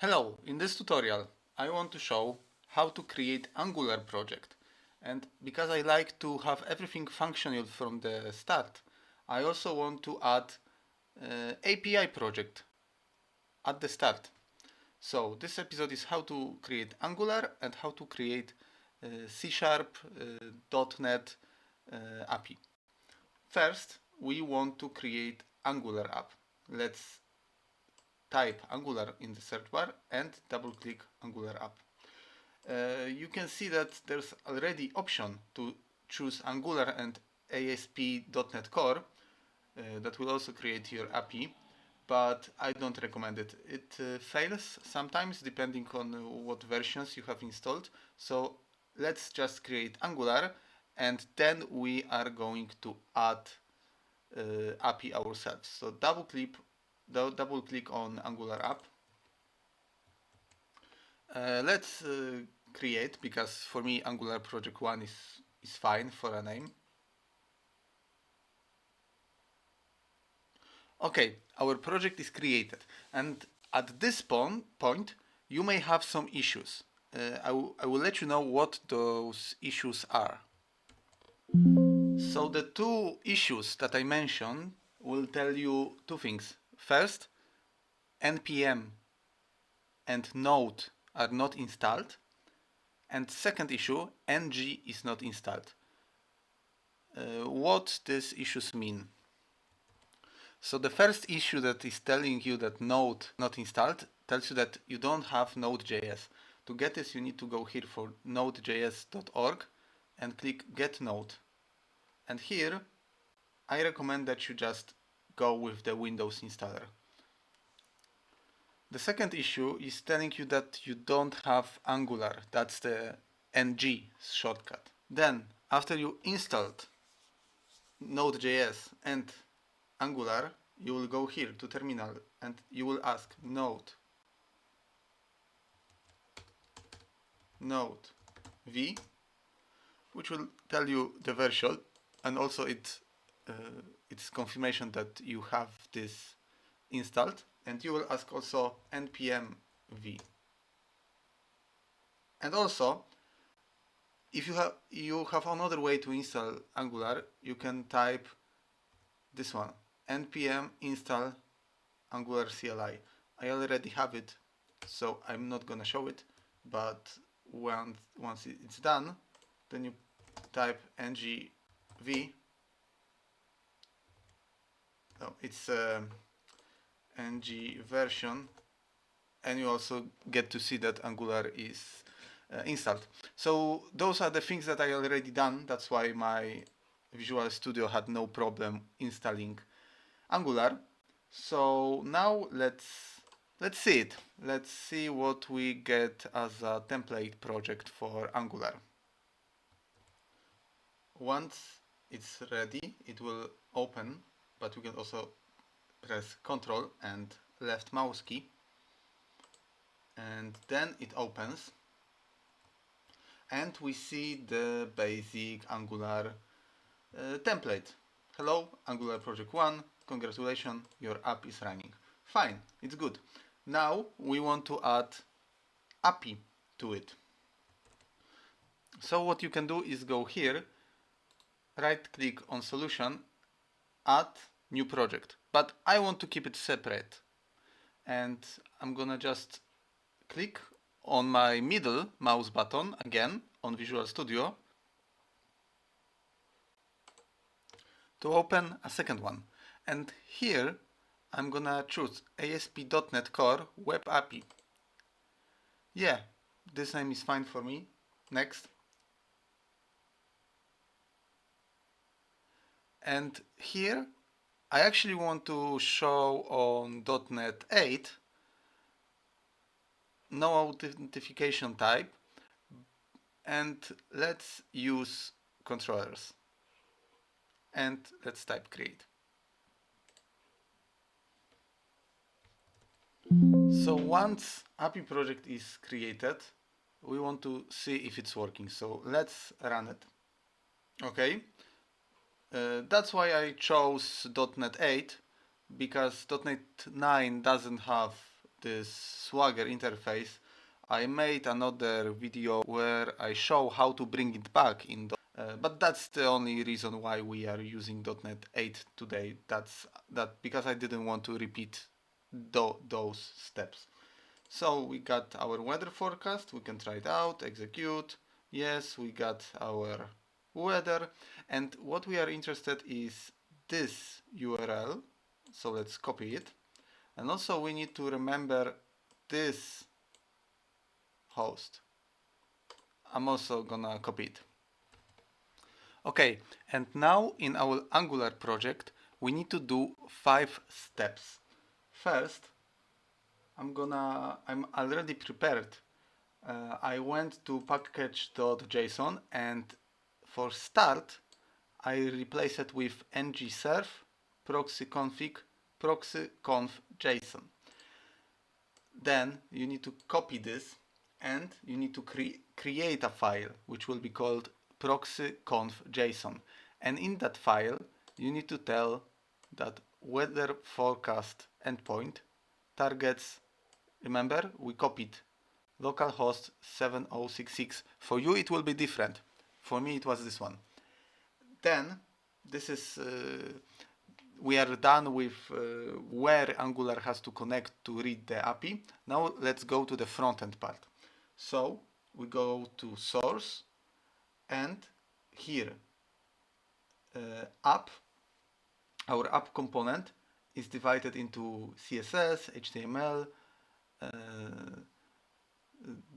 Hello, in this tutorial I want to show how to create Angular project, and because I like to have everything functional from the start, I also want to add API project at the start. So this episode is how to create Angular and how to create C# .NET API. First we want to create Angular app. Let's type Angular in the search bar and double click Angular app. You can see that there's already option to choose Angular and ASP.NET Core that will also create your API, but I don't recommend it. It fails sometimes depending on what versions you have installed. So let's just create Angular and then we are going to add API ourselves. So double click on Angular app. Let's create, because for me Angular project 1 is fine for a name. Okay, our project is created, and at this point you may have some issues. I will let you know what those issues are. So the two issues that I mentioned will tell you two things. First, npm and node are not installed, and second issue, ng is not installed. What these issues mean? So the first issue that is telling you that Node not installed tells you that you don't have Node.js. To get this, you need to go here for nodejs.org and click Get Node. And here, I recommend that you just go with the Windows installer. The second issue is telling you that you don't have Angular. That's the ng shortcut. Then, after you installed Node.js and Angular, you will go here to terminal and you will ask node v, which will tell you the version, and also it's confirmation that you have this installed, and you will ask also npm v. And also, if you have another way to install Angular, you can type this one, npm install Angular CLI. I already have it, so I'm not gonna show it, but once it's done, then you type ngv. No, it's ng version, and you also get to see that Angular is installed. So those are the things that I already done. That's why my Visual Studio had no problem installing Angular. So now let's see it. Let's see what we get as a template project for Angular. Once it's ready, it will open, but we can also press Ctrl and left mouse key, and then it opens, and we see the basic Angular template. Hello, Angular project 1, congratulations, your app is running. Fine, it's good. Now we want to add API to it. So what you can do is go here, right click on solution, add new project. But I want to keep it separate. And I'm gonna just click on my middle mouse button again on Visual Studio to open a second one. And here I'm gonna choose ASP.NET Core Web API. Yeah, this name is fine for me. Next. And here I actually want to show on .NET 8 no authentication type, and let's use controllers. And let's type create. So once API project is created, we want to see if it's working. So let's run it. Okay. That's why I chose .NET 8, because .NET 9 doesn't have this Swagger interface, I made another video where I show how to bring it back in but that's the only reason why we are using .NET 8 today. That's because I didn't want to repeat those steps. So we got our weather forecast, we can try it out, execute. Yes, we got our weather, and what we are interested is this URL, so let's copy it. And also we need to remember this host. I'm also gonna copy it. Okay, and now in our Angular project we need to do 5 steps. First, I'm already prepared. I went to package.json, and for start I replace it with ngserv proxy conf json. Then you need to copy this and you need to create a file which will be called proxy.conf.json, and in that file you need to tell that weather forecast endpoint targets, remember we copied localhost 7066. For you it will be different. For me it was this one. Then this is we are done with where Angular has to connect to read the API. Now let's go to the front-end part. So we go to source, and here app, our app component is divided into CSS, HTML,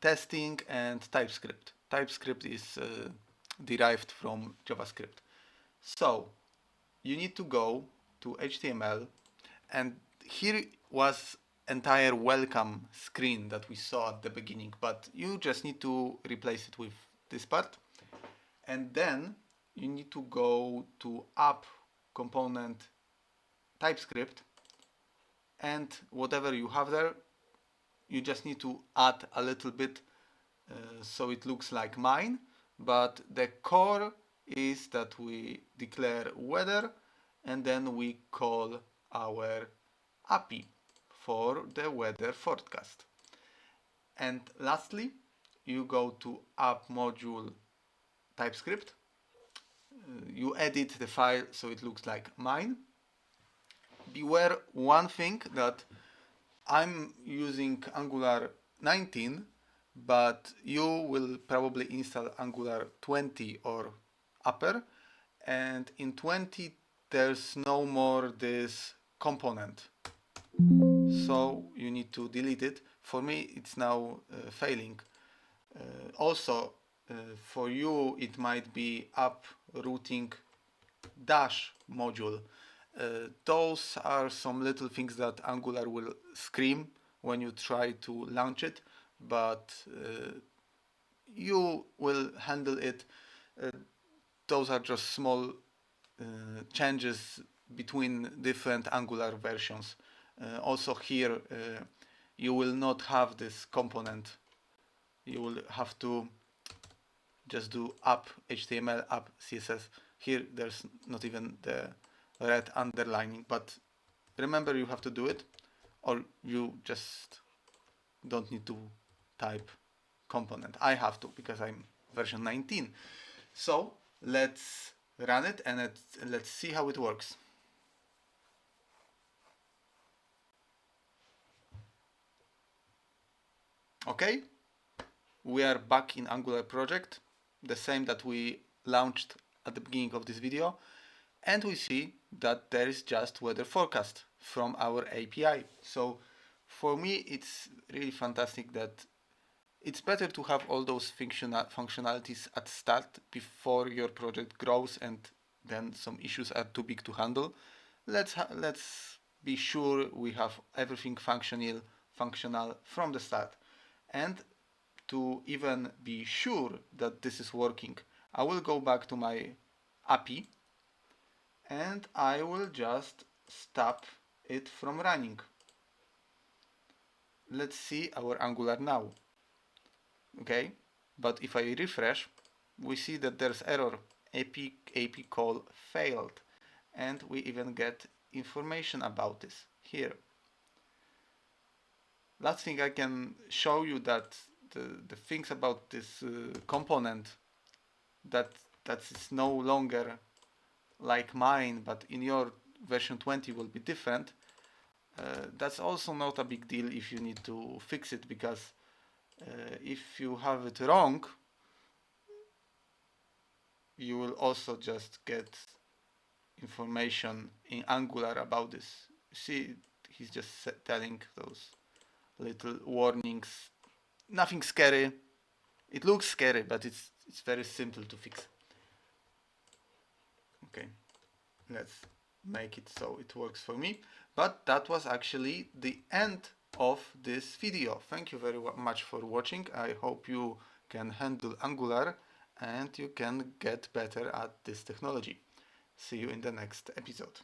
testing, and TypeScript. TypeScript is derived from JavaScript. So you need to go to HTML, and here was entire welcome screen that we saw at the beginning, but you just need to replace it with this part. And then you need to go to app component TypeScript, and whatever you have there, you just need to add a little bit so it looks like mine, but the core is that we declare weather and then we call our API for the weather forecast. And lastly, you go to app module TypeScript, you edit the file so it looks like mine. Beware one thing, that I'm using Angular 19, but you will probably install Angular 20 or upper, and in 20 there's no more this component, so you need to delete it. For me it's now failing. Also for you it might be app routing dash module. Those are some little things that Angular will scream when you try to launch it, but you will handle it. Those are just small changes between different Angular versions. Also here you will not have this component. You will have to just do app HTML, app CSS. Here there's not even the red underlining, but remember you have to do it, or you just don't need to type component. I have to because I'm version 19. So let's run it and let's see how it works. Okay, we are back in Angular project, the same that we launched at the beginning of this video, and we see that there is just weather forecast from our API. So for me it's really fantastic that it's better to have all those functionalities at start before your project grows and then some issues are too big to handle. Let's be sure we have everything functional from the start. And to even be sure that this is working, I will go back to my API and I will just stop it from running. Let's see our Angular now. Okay, but if I refresh, we see that there's error, API call failed, and we even get information about this here. Last thing I can show you that the things about this component that is no longer like mine, but in your version 20 will be different. That's also not a big deal if you need to fix it, because if you have it wrong, you will also just get information in Angular about this. See, he's just telling those little warnings. Nothing scary. It looks scary, but it's very simple to fix. Okay, let's make it so it works for me. But that was actually the end of this video. Thank you very much for watching. I hope you can handle Angular and you can get better at this technology. See you in the next episode.